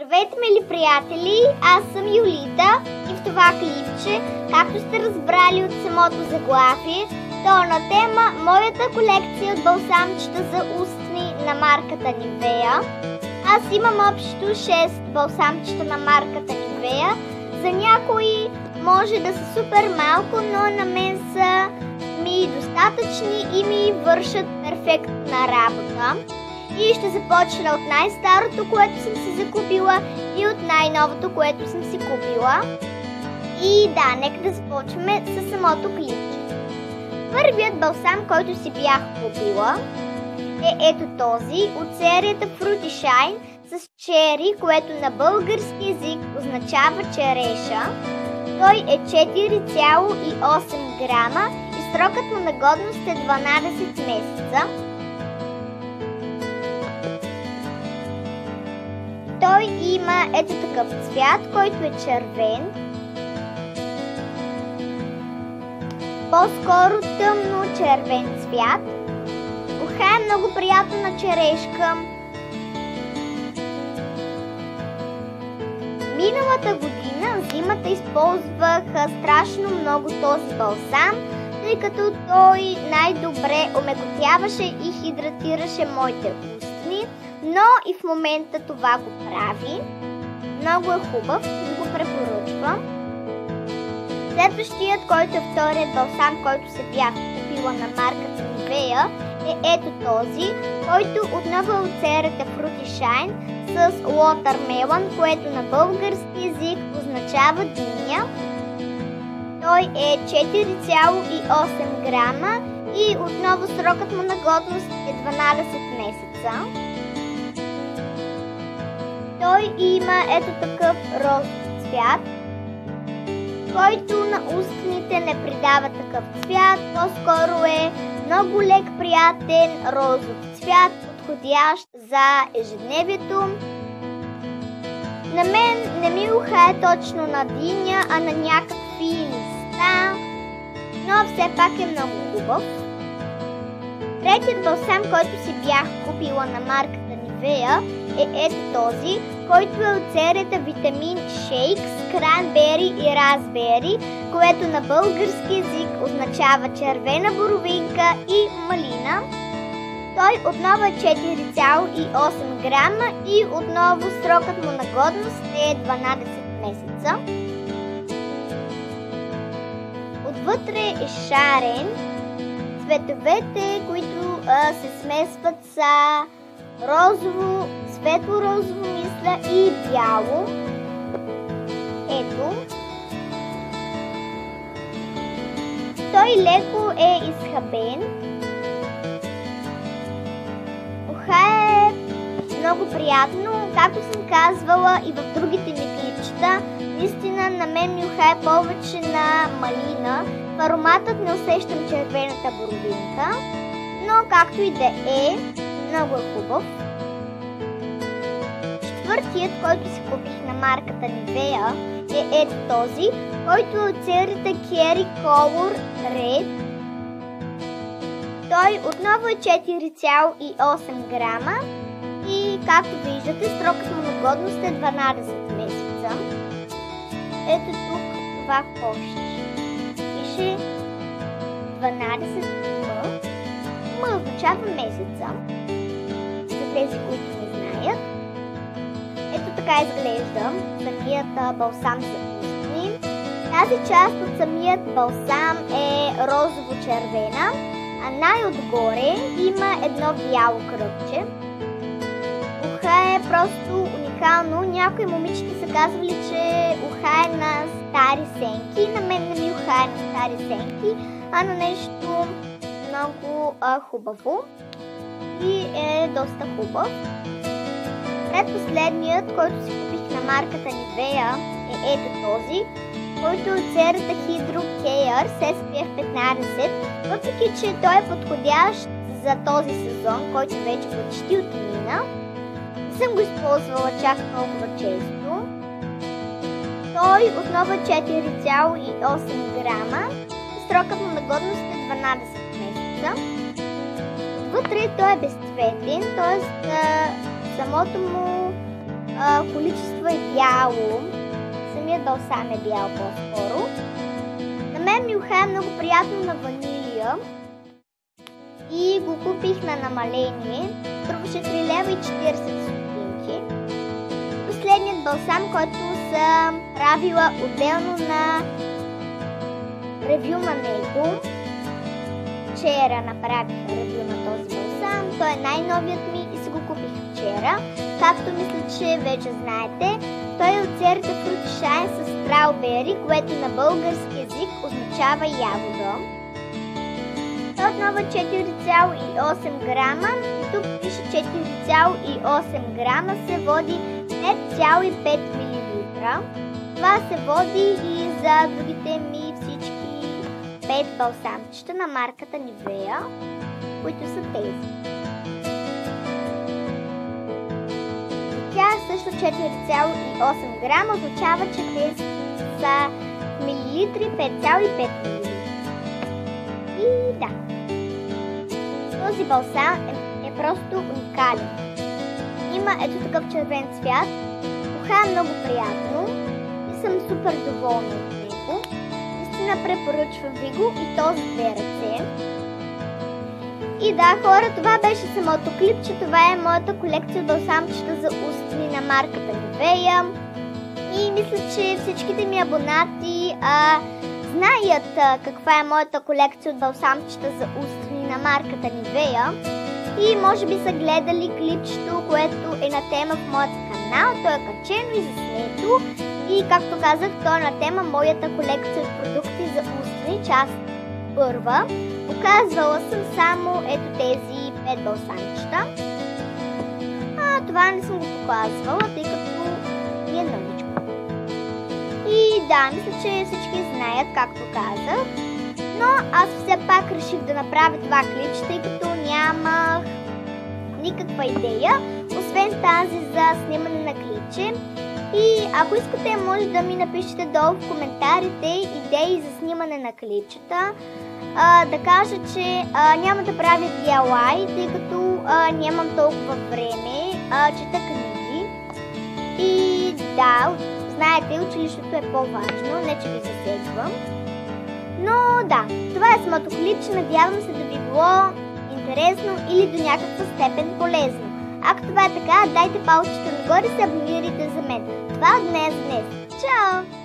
Здравейте, мили приятели! Аз съм Юлита и в това клипче, както сте разбрали от самото заглавие, то е на тема моята колекция от балсамчета за устни на марката Nivea. Аз имам общо 6 балсамчета на марката Nivea. За някои може да са супер малко, но на мен са ми достатъчни и ми вършат перфектна работа. И ще започна от най-старото, което съм си закупила, и от най-новото, което съм си купила. И да, нека да започваме с самото клипче. Първият балсам, който си бях купила, е ето този от серията Fruity Shine с чери, което на български език означава череша. Той е 4,8 грама и срокът му на годност е 12 месеца. Той има ето такъв цвят, който е червен. По-скоро тъмно червен цвят. Уха е много приятна черешка. Миналата година зимата използвах страшно много този балсам, тъй като той най-добре омекотяваше и хидратираше моите устни, но и в момента това го прави. Много е хубав и го препоръчвам. Следващият, който е вторият балсам, който се бях купила на марката Nivea, е ето този, който отново е от серията Fruity Shine с Watermelon, което на български език означава диня. Той е 4,8 грама и отново срокът му на годност е 12 месеца. Той има ето такъв розов цвят, който на устните не придава такъв цвят, по-скоро е много лек, приятен розов цвят, подходящ за ежедневието. На мен не ми ухае точно на диня, а на някакви листа, но все пак е много хубав. Третият балсам, който си бях купила на марката Nivea, е ето този, който е от серията Витамин Shakes, Cranberry и Raspberry, което на български език означава червена боровинка и малина. Той отново е 4,8 грама и отново срокът му на годност е 12 месеца. Отвътре е шарен. Цветовете, които се смесват, са розово, светло-розово мисля и бяло. Ето. Той леко е изхабен. Уха е много приятно, както съм казвала и в другите ми клипчета. Наистина на мен ми ухае повече на малина. В ароматът не усещам червената боровинка, но както и да е, много е хубав. Четвъртият, който си купих на марката Nivea, е ето този, който е от серията Kerry Color Red. Той отново е 4,8 грама и както виждате, срокът му на годност е 12 месеца. Ето тук това кошче. Пише 12 м. М означава месеца, за тези, които не знаят. Ето така изглежда самият балсам за устни. Тази част от самият балсам е розово-червена, а най-отгоре има едно бяло кръгче. Уха е просто уникално. Някои момичета са казвали, че уха е на стари сенки. На мен не ми уха е на стари сенки, а на нещо много хубаво и е доста хубав. Предпоследният, който си купих на марката Nivea, е ето този, който е от серията Hydro Care с SPF 15, въпреки че той е подходящ за този сезон, който вече почти отмина. Не съм го използвала чак толкова често. Той отново е 4,8 грама и срокът му на годност е 12 месеца. Отвътре той е безцветен, т.е. самото му количество е бяло. Самият балсам е бял по-скоро. На мен ми ухае много приятно на ванилия и го купих на намаление. Струваше 3 лева и 40 стотинки. Последният балсам, който съм правила отделно на ревю на него. Вчера направих ревю на този балсам. Той е най-новият ми и си го купих вчера. Както мисля, че вече знаете, той е от серията Fruit Shine с страубери, което на български език означава ягода. Той отново 4,8 грама и тук пише 4,8 грама се води 5,5 мл. Това се води и за другите ми всички 5 балсамчета на марката Nivea, които са тези. Тя също 4,8 грама означава, че тези са милилитри 5,5 мл. И да, този балсам е просто уникален. Има ето такъв червен цвят, ухае много приятно и съм супер доволна от него. Наистина препоръчвам ви го и то с 2 ръце. И да, хора, това беше самото клипче. Това е моята колекция от балсамчета за устни на марката Nivea. И мисля, че всичките ми абонати знаят каква е моята колекция от балсамчета за устни на марката Nivea. И може би са гледали клипчето, което е на тема в моят канал. То е качено и заснето. И както казах, то е на тема моята колекция от продукти за устни, част първа. Показвала съм само ето тези 5 балсамчета. Това не съм го показвала, тъй като ми е новичко. И да, мисля, че всички знаят, както казах. Но аз все пак реших да направя това клипче, тъй като нямах никаква идея, освен тази за снимане на клипче. И ако искате, може да ми напишете долу в коментарите идеи за снимане на клипчета. Да кажа, че няма да правя DIY, тъй като нямам толкова време, чета книги. И да, знаете, училището е по-важно, не че ви засегвам. Но да, това е самото клипче, надявам се да ви било интересно или до някаква степен полезно. Ако това е така, дайте палчето нагоре и се абонирайте за мен. Това от днес. Чао!